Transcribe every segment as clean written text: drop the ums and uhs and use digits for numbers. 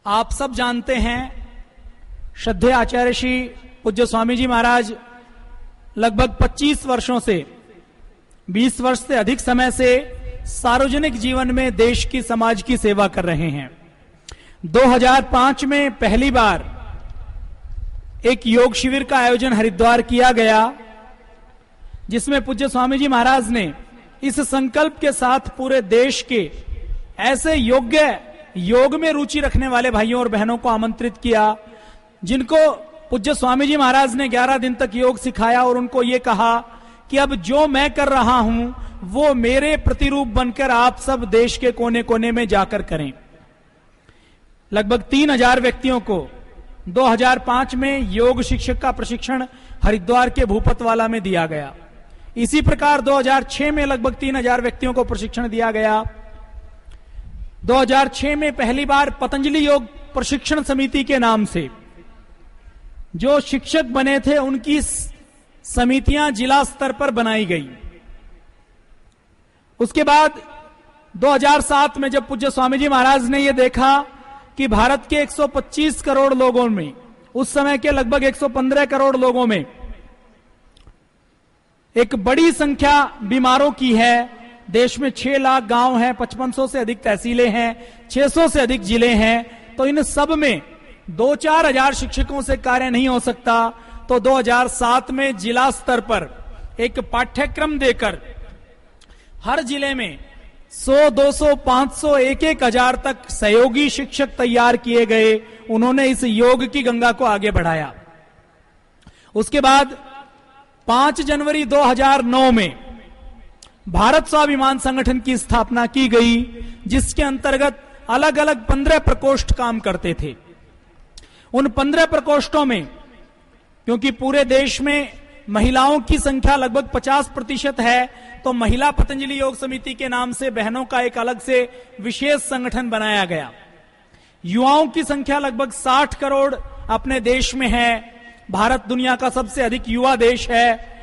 आप सब जानते हैं, श्रद्धेय आचार्य श्री पूज्य स्वामी जी महाराज लगभग 25 वर्षों से 20 वर्ष से अधिक समय से सार्वजनिक जीवन में देश की समाज की सेवा कर रहे हैं। 2005 में पहली बार एक योग शिविर का आयोजन हरिद्वार किया गया, जिसमें पूज्य स्वामी जी महाराज ने इस संकल्प के साथ पूरे देश के ऐसे योग्य योग में रुचि रखने वाले भाइयों और बहनों को आमंत्रित किया, जिनको पूज्य स्वामी जी महाराज ने 11 दिन तक योग सिखाया और उनको ये कहा कि अब जो मैं कर रहा हूं वो मेरे प्रतिरूप बनकर आप सब देश के कोने कोने में जाकर करें। लगभग 3000 व्यक्तियों को 2005 में योग शिक्षक का प्रशिक्षण हरिद्वार के भूपतवाला में दिया गया। इसी प्रकार 2006 में लगभग 3000 व्यक्तियों को प्रशिक्षण दिया गया। 2006 में पहली बार पतंजलि योग प्रशिक्षण समिति के नाम से जो शिक्षक बने थे उनकी समितियां जिला स्तर पर बनाई गई। उसके बाद 2007 में जब पूज्य स्वामी जी महाराज ने यह देखा कि भारत के 125 करोड़ लोगों में, उस समय के लगभग 115 करोड़ लोगों में एक बड़ी संख्या बीमारों की है, देश में 6 लाख गांव हैं, 5500 से अधिक तहसीलें हैं, 600 से अधिक जिले हैं, तो इन सब में 2-4 हजार शिक्षकों से कार्य नहीं हो सकता। तो 2007 में जिला स्तर पर एक पाठ्यक्रम देकर हर जिले में 100, 200, 500, 1-1 हजार तक सहयोगी शिक्षक तैयार किए गए। उन्होंने इस योग की गंगा को आगे बढ़ाया। उसके बाद 5 जनवरी 2009 में भारत स्वाभिमान संगठन की स्थापना की गई, जिसके अंतर्गत अलग अलग 15 प्रकोष्ठ काम करते थे। उन 15 प्रकोष्ठों में, क्योंकि पूरे देश में महिलाओं की संख्या लगभग 50% है, तो महिला पतंजलि योग समिति के नाम से बहनों का एक अलग से विशेष संगठन बनाया गया। युवाओं की संख्या लगभग 60 करोड़ अपने देश में है। भारत दुनिया का सबसे अधिक युवा देश है,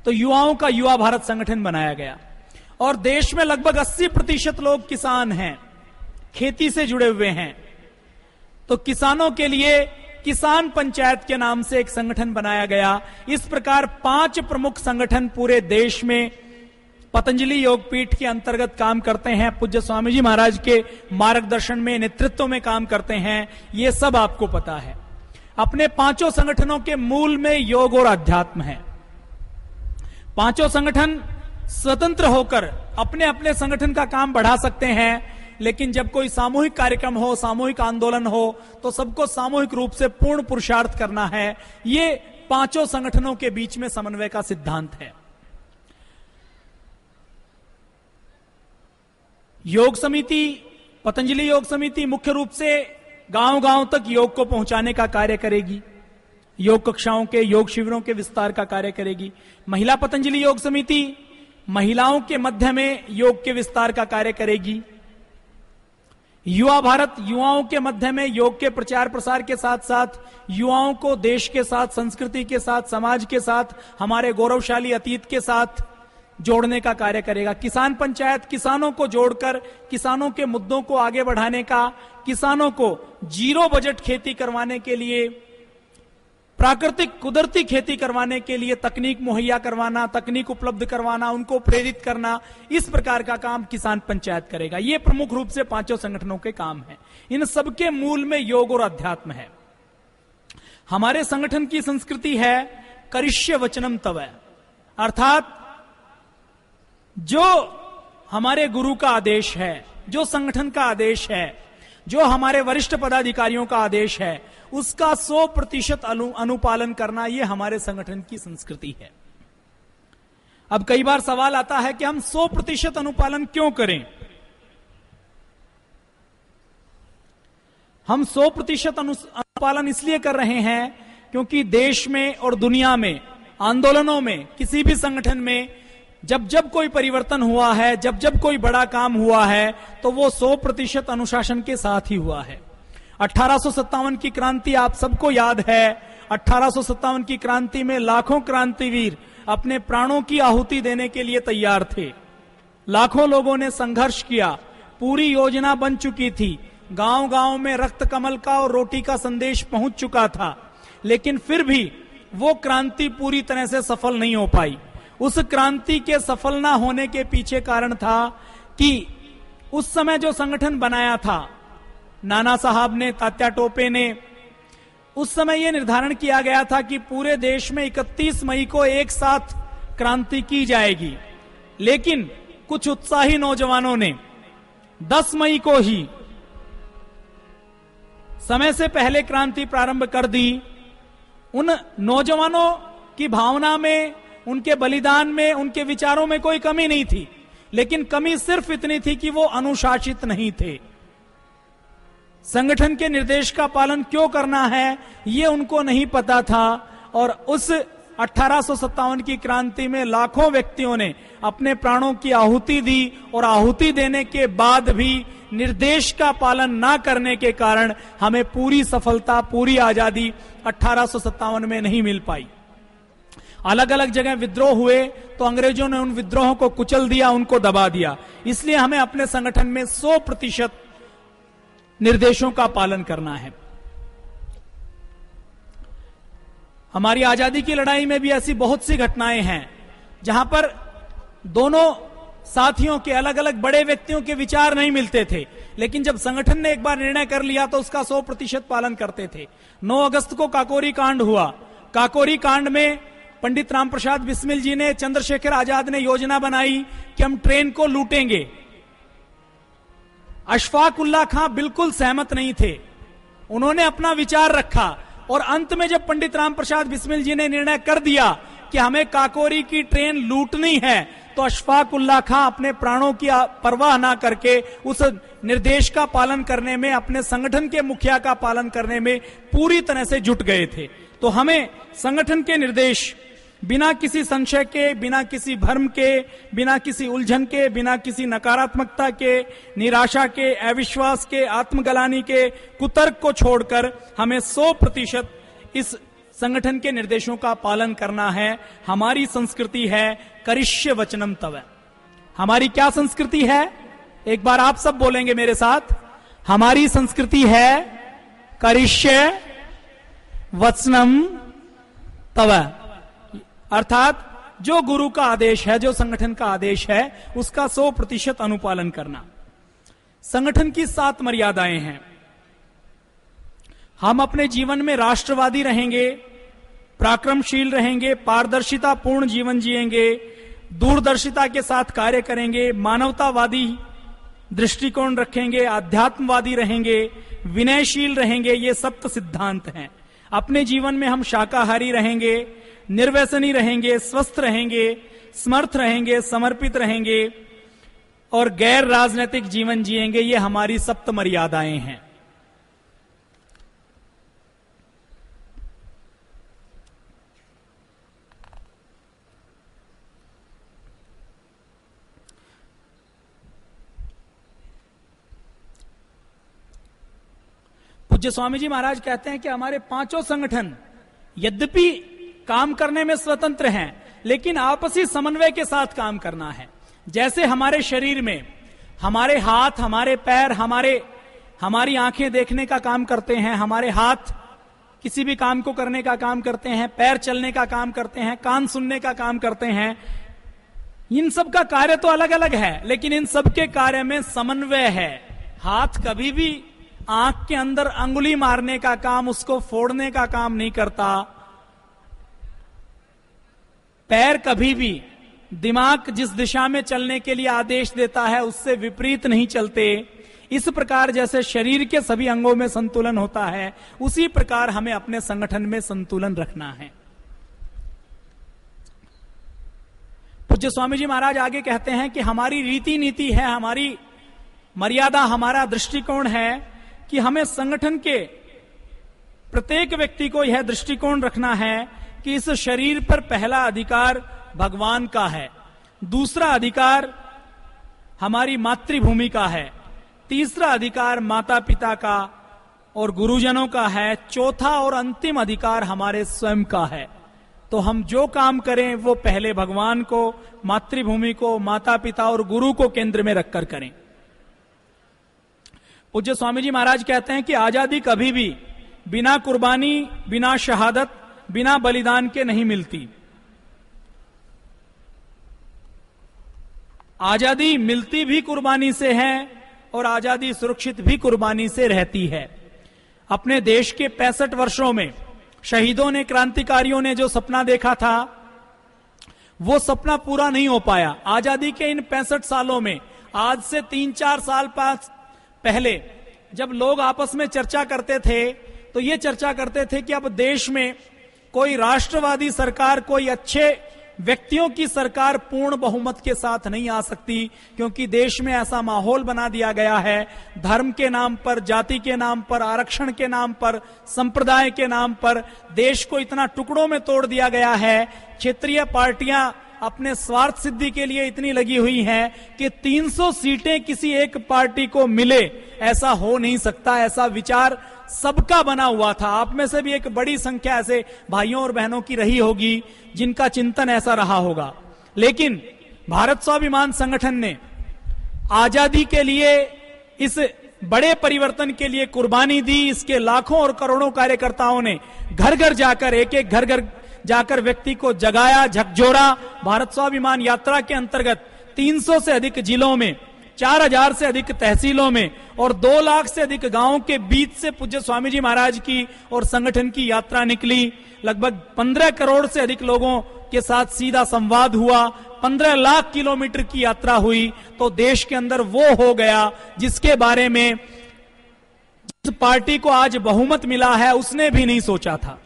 तो युवाओं का युवा भारत संगठन बनाया गया। और देश में लगभग 80% लोग किसान हैं, खेती से जुड़े हुए हैं, तो किसानों के लिए किसान पंचायत के नाम से एक संगठन बनाया गया। इस प्रकार 5 प्रमुख संगठन पूरे देश में पतंजलि योग पीठ के अंतर्गत काम करते हैं, पूज्य स्वामी जी महाराज के मार्गदर्शन में, नेतृत्व में काम करते हैं। ये सब आपको पता है। अपने 5 संगठनों के मूल में योग और अध्यात्म है। 5 संगठन स्वतंत्र होकर अपने अपने संगठन का काम बढ़ा सकते हैं, लेकिन जब कोई सामूहिक कार्यक्रम हो, सामूहिक आंदोलन हो, तो सबको सामूहिक रूप से पूर्ण पुरुषार्थ करना है। ये 5 संगठनों के बीच में समन्वय का सिद्धांत है। योग समिति, पतंजलि योग समिति मुख्य रूप से गांव गांव तक योग को पहुंचाने का कार्य करेगी, योग कक्षाओं के, योग शिविरों के विस्तार का कार्य करेगी। महिला पतंजलि योग समिति महिलाओं के मध्य में योग के विस्तार का कार्य करेगी। युवा भारत युवाओं के मध्य में योग के प्रचार प्रसार के साथ साथ युवाओं को देश के साथ, संस्कृति के साथ, समाज के साथ, हमारे गौरवशाली अतीत के साथ जोड़ने का कार्य करेगा। किसान पंचायत किसानों को जोड़कर किसानों के मुद्दों को आगे बढ़ाने का, किसानों को जीरो बजट खेती करवाने के लिए, प्राकृतिक कुदरती खेती करवाने के लिए तकनीक मुहैया करवाना, तकनीक उपलब्ध करवाना, उनको प्रेरित करना, इस प्रकार का काम किसान पंचायत करेगा। ये प्रमुख रूप से 5 संगठनों के काम हैं। इन सबके मूल में योग और अध्यात्म है। हमारे संगठन की संस्कृति है करिष्य वचनम तव, अर्थात जो हमारे गुरु का आदेश है, जो संगठन का आदेश है, जो हमारे वरिष्ठ पदाधिकारियों का आदेश है, उसका 100% अनुपालन करना, यह हमारे संगठन की संस्कृति है। अब कई बार सवाल आता है कि हम 100% अनुपालन क्यों करें? हम 100% अनुपालन इसलिए कर रहे हैं क्योंकि देश में और दुनिया में, आंदोलनों में, किसी भी संगठन में जब जब कोई परिवर्तन हुआ है, जब जब कोई बड़ा काम हुआ है, तो वो 100% अनुशासन के साथ ही हुआ है। 1857 की क्रांति आप सबको याद है। 1857 की क्रांति में लाखों क्रांतिवीर अपने प्राणों की आहुति देने के लिए तैयार थे। लाखों लोगों ने संघर्ष किया, पूरी योजना बन चुकी थी, गांव गांव में रक्त कमल का और रोटी का संदेश पहुंच चुका था, लेकिन फिर भी वो क्रांति पूरी तरह से सफल नहीं हो पाई। उस क्रांति के सफल ना होने के पीछे कारण था कि उस समय जो संगठन बनाया था नाना साहब ने, तात्या टोपे ने, उस समय यह निर्धारण किया गया था कि पूरे देश में 31 मई को एक साथ क्रांति की जाएगी। लेकिन कुछ उत्साही नौजवानों ने 10 मई को ही समय से पहले क्रांति प्रारंभ कर दी। उन नौजवानों की भावना में, उनके बलिदान में, उनके विचारों में कोई कमी नहीं थी, लेकिन कमी सिर्फ इतनी थी कि वो अनुशासित नहीं थे। संगठन के निर्देश का पालन क्यों करना है ये उनको नहीं पता था, और उस 1857 की क्रांति में लाखों व्यक्तियों ने अपने प्राणों की आहुति दी, और आहुति देने के बाद भी निर्देश का पालन ना करने के कारण हमें पूरी सफलता, पूरी आजादी 1857 में नहीं मिल पाई। अलग अलग जगह विद्रोह हुए तो अंग्रेजों ने उन विद्रोहों को कुचल दिया, उनको दबा दिया। इसलिए हमें अपने संगठन में 100% निर्देशों का पालन करना है। हमारी आजादी की लड़ाई में भी ऐसी बहुत सी घटनाएं हैं जहां पर दोनों साथियों के, अलग अलग बड़े व्यक्तियों के विचार नहीं मिलते थे, लेकिन जब संगठन ने एक बार निर्णय कर लिया तो उसका 100% पालन करते थे। 9 अगस्त को काकोरी कांड हुआ। काकोरी कांड में पंडित रामप्रसाद बिस्मिल जी ने, चंद्रशेखर आजाद ने योजना बनाई कि हम ट्रेन को लूटेंगे। अशफाक उल्लाह खां बिल्कुल सहमत नहीं थे, उन्होंने अपना विचार रखा, और अंत में जब पंडित रामप्रसाद बिस्मिल जी ने निर्णय कर दिया कि हमें काकोरी की ट्रेन लूटनी है, तो अशफाक उल्लाह खां अपने प्राणों की परवाह ना करके उस निर्देश का पालन करने में, अपने संगठन के मुखिया का पालन करने में पूरी तरह से जुट गए थे। तो हमें संगठन के निर्देश बिना किसी संशय के, बिना किसी भ्रम के, बिना किसी उलझन के, बिना किसी नकारात्मकता के, निराशा के, अविश्वास के, आत्मगलानी के, कुतर्क को छोड़कर हमें 100% इस संगठन के निर्देशों का पालन करना है। हमारी संस्कृति है करिष्य वचनम तव। हमारी क्या संस्कृति है? एक बार आप सब बोलेंगे मेरे साथ, हमारी संस्कृति है करिष्य वचनम तव, अर्थात जो गुरु का आदेश है, जो संगठन का आदेश है, उसका 100% अनुपालन करना। संगठन की 7 मर्यादाएं हैं। हम अपने जीवन में राष्ट्रवादी रहेंगे, पराक्रमशील रहेंगे, पारदर्शिता पूर्ण जीवन जिएंगे, दूरदर्शिता के साथ कार्य करेंगे, मानवतावादी दृष्टिकोण रखेंगे, आध्यात्मवादी रहेंगे, विनयशील रहेंगे। ये सप्त सिद्धांत हैं। अपने जीवन में हम शाकाहारी रहेंगे, निर्व्यसनी रहेंगे, स्वस्थ रहेंगे, समर्थ रहेंगे, समर्पित रहेंगे और गैर राजनीतिक जीवन जिएंगे। ये हमारी सप्त मर्यादाएं हैं। पूज्य स्वामी जी महाराज कहते हैं कि हमारे 5 संगठन यद्यपि काम करने में स्वतंत्र हैं, लेकिन आपसी समन्वय के साथ काम करना है। जैसे हमारे शरीर में हमारे हाथ, हमारे पैर, हमारी आंखें देखने का काम करते हैं, हमारे हाथ किसी भी काम को करने का काम करते हैं, पैर चलने का काम करते हैं, कान सुनने का काम करते हैं। इन सब का कार्य तो अलग अलग है, लेकिन इन सब के कार्य में समन्वय है। हाथ कभी भी आंख के अंदर अंगुली मारने का काम, उसको फोड़ने का काम नहीं करता। पैर कभी भी दिमाग जिस दिशा में चलने के लिए आदेश देता है उससे विपरीत नहीं चलते। इस प्रकार जैसे शरीर के सभी अंगों में संतुलन होता है, उसी प्रकार हमें अपने संगठन में संतुलन रखना है। पूज्य स्वामी जी महाराज आगे कहते हैं कि हमारी रीति नीति है, हमारी मर्यादा, हमारा दृष्टिकोण है कि हमें संगठन के प्रत्येक व्यक्ति को यह दृष्टिकोण रखना है कि इस शरीर पर पहला अधिकार भगवान का है, दूसरा अधिकार हमारी मातृभूमि का है, तीसरा अधिकार माता पिता का और गुरुजनों का है, चौथा और अंतिम अधिकार हमारे स्वयं का है। तो हम जो काम करें वो पहले भगवान को, मातृभूमि को, माता पिता और गुरु को केंद्र में रखकर करें। पूज्य स्वामी जी महाराज कहते हैं कि आजादी कभी भी बिना कुर्बानी, बिना शहादत, बिना बलिदान के नहीं मिलती। आजादी मिलती भी कुर्बानी से है और आजादी सुरक्षित भी कुर्बानी से रहती है। अपने देश के 65 वर्षों में शहीदों ने, क्रांतिकारियों ने जो सपना देखा था, वो सपना पूरा नहीं हो पाया। आजादी के इन 65 सालों में आज से 3-4 साल पहले जब लोग आपस में चर्चा करते थे तो ये चर्चा करते थे कि अब देश में कोई राष्ट्रवादी सरकार, कोई अच्छे व्यक्तियों की सरकार पूर्ण बहुमत के साथ नहीं आ सकती, क्योंकि देश में ऐसा माहौल बना दिया गया है, धर्म के नाम पर, जाति के नाम पर, आरक्षण के नाम पर, संप्रदाय के नाम पर देश को इतना टुकड़ों में तोड़ दिया गया है। क्षेत्रीय पार्टियां अपने स्वार्थ सिद्धि के लिए इतनी लगी हुई हैं कि 300 सीटें किसी एक पार्टी को मिले, ऐसा हो नहीं सकता। ऐसा विचार सबका बना हुआ था। आप में से भी एक बड़ी संख्या ऐसे भाइयों और बहनों की रही होगी जिनका चिंतन ऐसा रहा होगा। लेकिन भारत स्वाभिमान संगठन ने आजादी के लिए, इस बड़े परिवर्तन के लिए कुर्बानी दी। इसके लाखों और करोड़ों कार्यकर्ताओं ने घर घर जाकर, एक एक घर घर जाकर व्यक्ति को जगाया, झकझोरा। भारत स्वाभिमान यात्रा के अंतर्गत 300 से अधिक जिलों में, 4000 से अधिक तहसीलों में और 2 लाख से अधिक गांवों के बीच से पूज्य स्वामी जी महाराज की और संगठन की यात्रा निकली। लगभग 15 करोड़ से अधिक लोगों के साथ सीधा संवाद हुआ। 15 लाख किलोमीटर की यात्रा हुई। तो देश के अंदर वो हो गया जिसके बारे में जिस पार्टी को आज बहुमत मिला है उसने भी नहीं सोचा था।